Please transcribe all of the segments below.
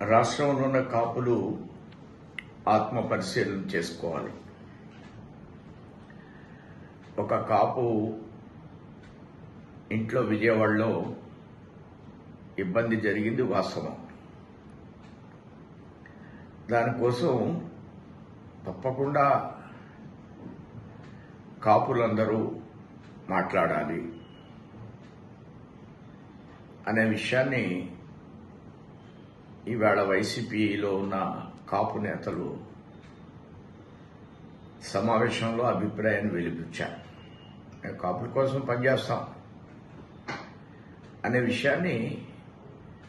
రాష్ట్రంలో ఉన్న కాపులు ఆత్మ పరిశీలన చేసుకోవాలి. ఒక కాపు ఇంట్లో విజయవాడలో ఇబ్బంది జరిగింది వాస్తవం. దానికోసం తప్పకుండా కాపులందరూ మాట్లాడాలి అనే విషయాన్ని ఈవేళ వైసీపీలో ఉన్న కాపు నేతలు సమావేశంలో అభిప్రాయాన్ని వెలిపించారు. మేము కాపుల కోసం పనిచేస్తాం అనే విషయాన్ని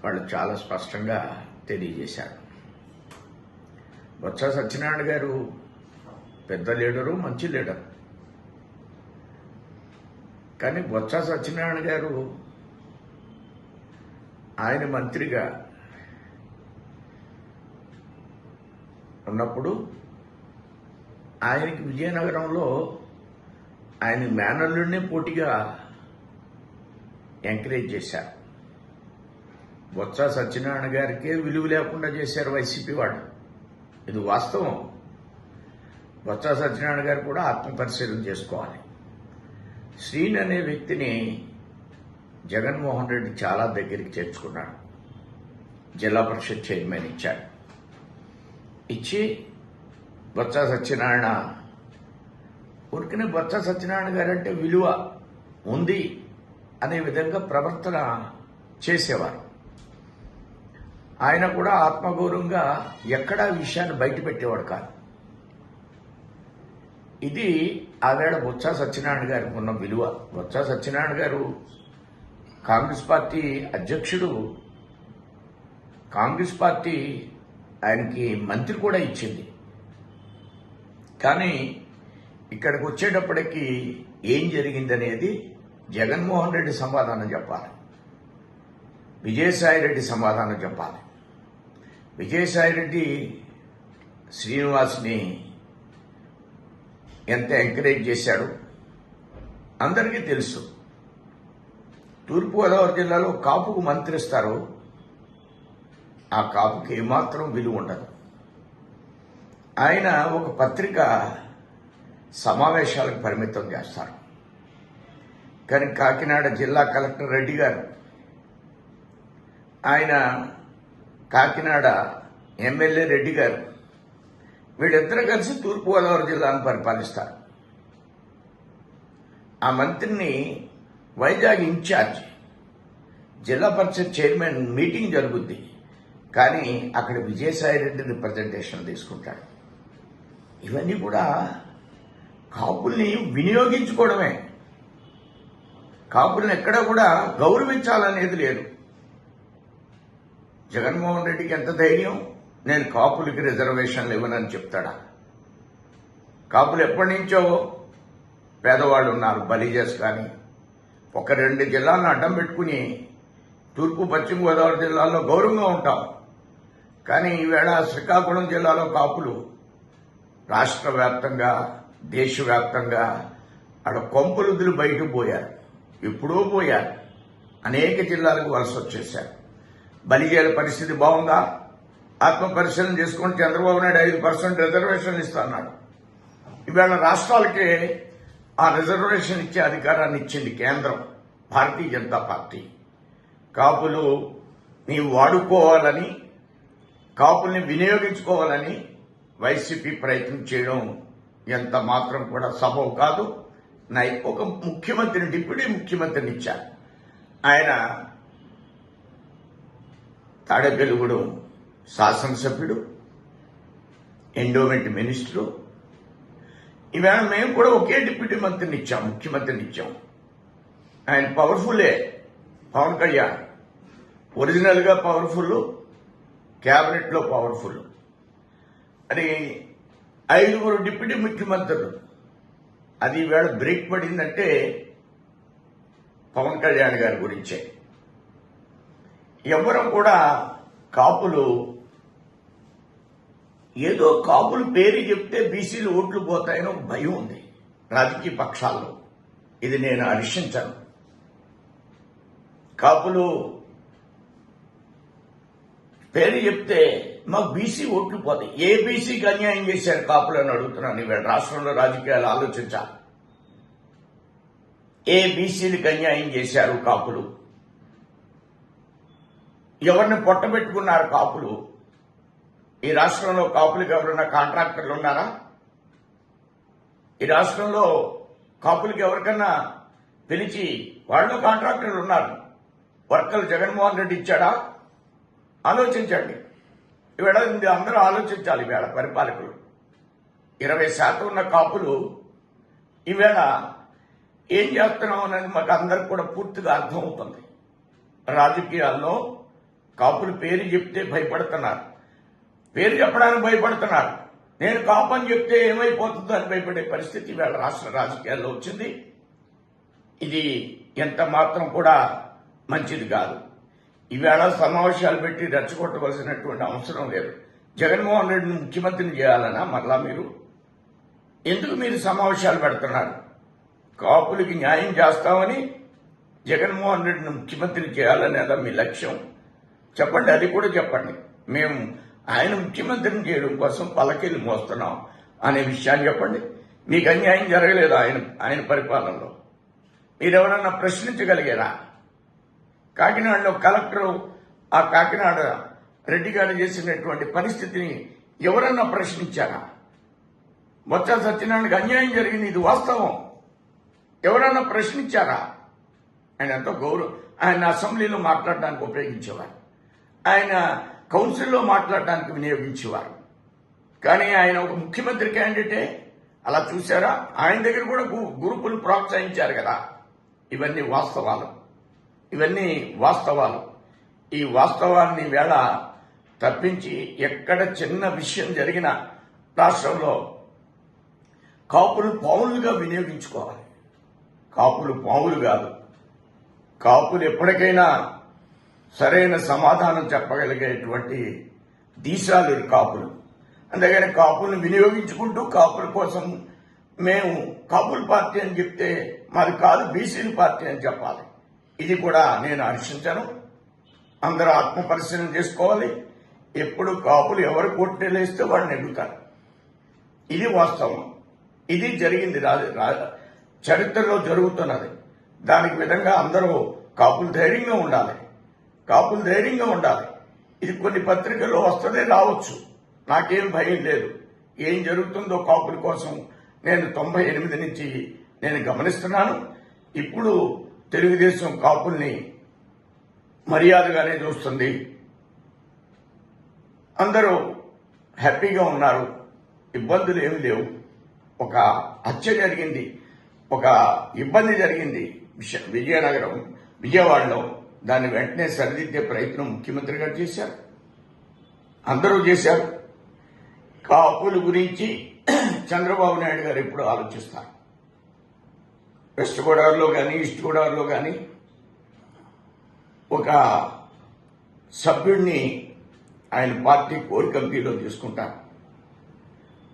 వాళ్ళు చాలా స్పష్టంగా తెలియజేశారు. బొత్స సత్యనారాయణ గారు పెద్ద లీడరు, మంచి లీడర్. కానీ బొత్స సత్యనారాయణ గారు ఆయన మంత్రిగా ఉన్నప్పుడు ఆయనకి విజయనగరంలో ఆయన మేనల్లుడినే పోటీగా ఎంకరేజ్ చేశారు. బొత్స సత్యనారాయణ గారికే విలువ లేకుండా చేశారు వైసీపీ వాడు. ఇది వాస్తవం. బొత్స సత్యనారాయణ గారు కూడా ఆత్మపరిశీలన చేసుకోవాలి. శ్రీని అనే వ్యక్తిని జగన్మోహన్ రెడ్డి చాలా దగ్గరికి చేర్చుకున్నాడు. జిల్లా పరిషత్ చైర్మన్ ఇచ్చాడు. ఇచ్చి బొత్స సత్యనారాయణ ఊరికనే బొత్స సత్యనారాయణ గారు అంటే విలువ ఉంది అనే విధంగా ప్రవర్తన చేసేవారు. ఆయన కూడా ఆత్మగౌరవంగా ఎక్కడా విషయాన్ని బయట పెట్టేవాడు కాదు. ఇది ఆవేళ బొత్స సత్యనారాయణ గారికి ఉన్న విలువ. బొత్స సత్యనారాయణ గారు కాంగ్రెస్ పార్టీ అధ్యక్షుడు. కాంగ్రెస్ పార్టీ ఆయనకి మంత్రి కూడా ఇచ్చింది. కానీ ఇక్కడికి వచ్చేటప్పటికి ఏం జరిగిందనేది జగన్మోహన్ రెడ్డి సమాధానం చెప్పాలి, విజయసాయి రెడ్డి సమాధానం చెప్పాలి. విజయసాయి రెడ్డి శ్రీనివాస్ని ఎంత ఎంకరేజ్ చేశాడు అందరికీ తెలుసు. తూర్పుగోదావరి జిల్లాలో కాపుకు మంత్రి ఇస్తారు, ఆ కాపుకి ఏమాత్రం విలువ ఉండదు. ఆయన ఒక పత్రిక సమావేశాలకు పరిమితం చేస్తారు. కానీ కాకినాడ జిల్లా కలెక్టర్ రెడ్డి గారు, ఆయన కాకినాడ ఎమ్మెల్యే రెడ్డి గారు, వీళ్ళిద్దరూ కలిసి తూర్పుగోదావరి జిల్లాను పరిపాలిస్తారు. ఆ మంత్రిని వైజాగ్ ఇన్ఛార్జ్, జిల్లా పరిషత్ చైర్మన్ మీటింగ్ జరుగుద్ది, కానీ అక్కడ విజయసాయి రెడ్డి రిప్రజెంటేషన్ తీసుకుంటాడు. ఇవన్నీ కూడా కాపుల్ని వినియోగించుకోవడమే. కాపుల్ని ఎక్కడా కూడా గౌరవించాలనేది లేదు. జగన్మోహన్ రెడ్డికి ఎంత ధైర్యం, నేను కాపులకి రిజర్వేషన్లు ఇవ్వనని చెప్తాడా? కాపులు ఎప్పటి నుంచో పేదవాళ్ళు ఉన్నారు, బలిజస్ కానీ. ఒక 2 జిల్లాలను అడ్డం పెట్టుకుని తూర్పు పశ్చిమ గోదావరి జిల్లాల్లో గౌరవంగా ఉంటాం. కానీ ఈవేళ శ్రీకాకుళం జిల్లాలో కాపులు రాష్ట్ర వ్యాప్తంగా, దేశవ్యాప్తంగా అక్కడ కొంపలుద్దులు బయటకు పోయారు. ఎప్పుడో పోయారు. అనేక జిల్లాలకు వలస వచ్చేశారు. బలిజేల పరిస్థితి బాగుందా? ఆత్మ పరిశీలన చేసుకుని చంద్రబాబు నాయుడు 5% రిజర్వేషన్లు ఇస్తాన్నాడు. ఈవేళ రాష్ట్రాలకే ఆ రిజర్వేషన్ ఇచ్చే అధికారాన్ని ఇచ్చింది కేంద్రం, భారతీయ జనతా పార్టీ. కాపులు నీవు వాడుకోవాలని, కాపుల్ని వినియోగించుకోవాలని వైసీపీ ప్రయత్నం చేయడం ఎంత మాత్రం కూడా సబబు కాదు. ఒక ముఖ్యమంత్రిని, డిప్యూటీ ముఖ్యమంత్రిని ఇచ్చారు. ఆయన తాడేపల్లిగూడెం శాసనసభ్యుడు, ఎండోమెంట్ మినిస్టరు. ఈవేళ మేము కూడా ఒకే డిప్యూటీ మంత్రిని ఇచ్చాం, ముఖ్యమంత్రిని ఇచ్చాం. ఆయన పవర్ఫుల్లే. పవన్ కళ్యాణ్ ఒరిజినల్ గా పవర్ఫుల్, క్యాబినెట్ లో పవర్ఫుల్. అది 5 డిప్యూటీ ముఖ్యమంత్రులు. అది ఈవేళ బ్రేక్ పడిందంటే పవన్ కళ్యాణ్ గారి గురించే. ఎవరు కూడా కాపులు ఏదో కాపులు పేరు చెప్తే బీసీలు ఓట్లు పోతాయని ఒక భయం ఉంది రాజకీయ పక్షాల్లో. ఇది నేను హర్షించను. కాపులు పేరు చెప్తే మాకు బీసీ ఓట్లు పోతాయి. ఏ బీసీకి అన్యాయం చేశారు కాపులు అని అడుగుతున్నాను. ఈవేళ రాష్ట్రంలో రాజకీయాలు ఆలోచించాలి. ఏ బీసీలకు అన్యాయం చేశారు కాపులు? ఎవరిని పొట్టబెట్టుకున్నారు కాపులు? ఈ రాష్ట్రంలో కాపులకు ఎవరైనా కాంట్రాక్టర్లు ఉన్నారా? ఈ రాష్ట్రంలో కాపులకి ఎవరికన్నా పిలిచి వాళ్ళు కాంట్రాక్టర్లు ఉన్నారు. వర్కర్లు జగన్మోహన్ రెడ్డి ఇచ్చాడా? ఆలోచించండి. ఈవేళ అందరూ ఆలోచించాలి. ఈవేళ పరిపాలకులు 20% ఉన్న కాపులు ఈవేళ ఏం చేస్తున్నాం అనేది మాకు అందరికి కూడా పూర్తిగా అర్థమవుతుంది. రాజకీయాల్లో కాపులు పేరు చెప్తే భయపడుతున్నారు. పేరు చెప్పడానికి భయపడుతున్నారు. నేను కాపు అని చెప్తే ఏమైపోతుందో అని భయపడే పరిస్థితి ఈవేళ రాష్ట్ర రాజకీయాల్లో వచ్చింది. ఇది ఎంత మాత్రం కూడా మంచిది కాదు. ఈవేళ సమావేశాలు పెట్టి రెచ్చగొట్టవలసినటువంటి అవసరం లేదు. జగన్మోహన్ రెడ్డిని ముఖ్యమంత్రిని చేయాలన్నా మరలా మీరు ఎందుకు మీరు సమావేశాలు పెడుతున్నారు? కాపులకి న్యాయం చేస్తామని జగన్మోహన్ రెడ్డిని ముఖ్యమంత్రిని చేయాలనేదా మీ లక్ష్యం? చెప్పండి, అది కూడా చెప్పండి. మేము ఆయన ముఖ్యమంత్రిని చేయడం కోసం పల్లకీలు మోస్తున్నాం అనే విషయాన్ని చెప్పండి. మీకు అన్యాయం జరగలేదు ఆయన పరిపాలనలో? మీరెవరన్నా ప్రశ్నించగలిగారా? కాకినాడలో కలెక్టర్ ఆ కాకినాడ రెడ్డి గారు చేసినటువంటి పరిస్థితిని ఎవరన్నా ప్రశ్నించారా? బొత్స సత్యనారాయణకి అన్యాయం జరిగింది, ఇది వాస్తవం. ఎవరన్నా ప్రశ్నించారా? ఆయన ఎంతో గౌరవం. ఆయన అసెంబ్లీలో మాట్లాడడానికి ఉపయోగించేవారు, ఆయన కౌన్సిల్లో మాట్లాడడానికి వినియోగించేవారు. కానీ ఆయన ఒక ముఖ్యమంత్రి క్యాండిడేటే. అలా చూసారా? ఆయన దగ్గర కూడా గ్రూపులు ప్రోత్సహించారు కదా. ఇవన్నీ వాస్తవాలు. ఈ వాస్తవాన్ని వేళ తప్పించి ఎక్కడ చిన్న విషయం జరిగినా రాష్ట్రంలో కాపులు పావులుగా వినియోగించుకోవాలి. కాపులు పావులు కాదు. కాపులు ఎప్పటికైనా సరైన సమాధానం చెప్పగలిగేటువంటి దీశాలు కాపులు. అందుకని కాపులను వినియోగించుకుంటూ కాపుల కోసం మేము కాపుల పార్టీ అని చెప్తే మాది కాదు బీసీల పార్టీ అని చెప్పాలి. ఇది కూడా నేను హర్షించను. అందరూ ఆత్మపరిశీలన చేసుకోవాలి. ఎప్పుడు కాపులు ఎవరు కొట్టేలేస్తే వాళ్ళు నెగ్గుతారు. ఇది వాస్తవం. ఇది జరిగింది, చరిత్రలో జరుగుతున్నది. దానికి విధంగా అందరూ కాపులు ధైర్యంగా ఉండాలి. ఇది కొన్ని పత్రికల్లో వస్తదే రావచ్చు. నాకేం భయం లేదు. ఏం జరుగుతుందో కాపుల కోసం నేను 98 నుంచి నేను గమనిస్తున్నాను. ఇప్పుడు తెలుగుదేశం కాపుల్ని మర్యాదగానే చూస్తుంది. అందరూ హ్యాపీగా ఉన్నారు. ఇబ్బందులు ఏమి లేవు. ఒక హత్య జరిగింది, ఒక ఇబ్బంది జరిగింది విజయవాడలో. దాన్ని వెంటనే సరిదిద్దే ప్రయత్నం ముఖ్యమంత్రి గారు చేశారు, అందరూ చేశారు. కాపుల గురించి చంద్రబాబు నాయుడు గారు ఎప్పుడు ఆలోచిస్తారు? వెస్ట్ గోదావరిలో కానీ ఈస్ట్ గోదావరిలో కానీ ఒక సభ్యుడిని ఆయన పార్టీ కోర్ కమిటీలో తీసుకుంటారు.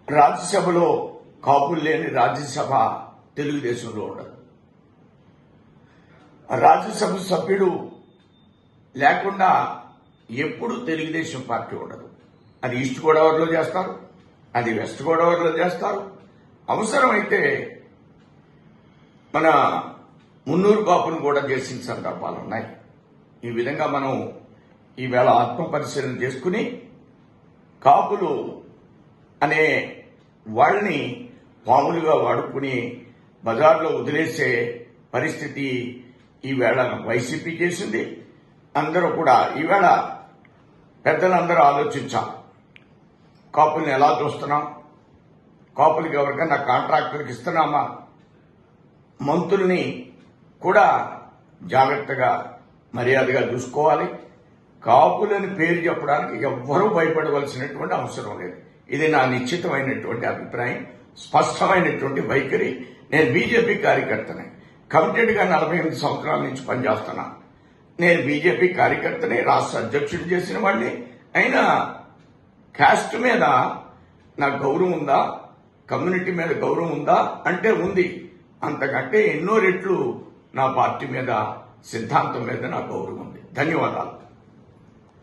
రాజ్యసభలో కాపులు లేని రాజ్యసభ తెలుగుదేశంలో ఉండదు. రాజ్యసభ సభ్యుడు లేకుండా ఎప్పుడు తెలుగుదేశం పార్టీ ఉండదు. అది ఈస్ట్ గోదావరిలో చేస్తారు, అది వెస్ట్ గోదావరిలో చేస్తారు. అవసరమైతే మన మున్నూరు కాపును కూడా చేసిన సందర్భాలు ఉన్నాయి. ఈ విధంగా మనం ఈవేళ ఆత్మపరిశీలన చేసుకుని కాపులు అనే వాళ్ళని పాములుగా వాడుకుని బజార్లో వదిలేసే పరిస్థితి ఈవేళ వైసీపీ చేసింది. అందరూ కూడా ఈవేళ పెద్దలందరూ ఆలోచించాలి. కాపుల్ని ఎలా చూస్తున్నాం? కాపులకి ఎవరికన్నా కాంట్రాక్టర్కి ఇస్తున్నామా? మంత్రుల్ని కూడా జాగ్రత్తగా మర్యాదగా చూసుకోవాలి. కాపులని పేరు చెప్పడానికి ఎవ్వరూ భయపడవలసినటువంటి అవసరం లేదు. ఇది నా నిశ్చితమైనటువంటి అభిప్రాయం, స్పష్టమైనటువంటి వైఖరి. నేను బీజేపీ కార్యకర్తనే, కమిటెడ్గా 48 సంవత్సరాల నుంచి పనిచేస్తున్నాను. నేను బీజేపీ కార్యకర్తని, రాష్ట్ర అధ్యక్షుడు చేసిన వాడిని. అయినా క్యాస్ట్ మీద నాకు గౌరవం ఉందా? కమ్యూనిటీ మీద గౌరవం ఉందా అంటే ఉంది. అంతకంటే ఎన్నో రెట్లు నా పార్టీ మీద, సిద్ధాంతం మీద నాకు గౌరవం ఉంది. ధన్యవాదాలు.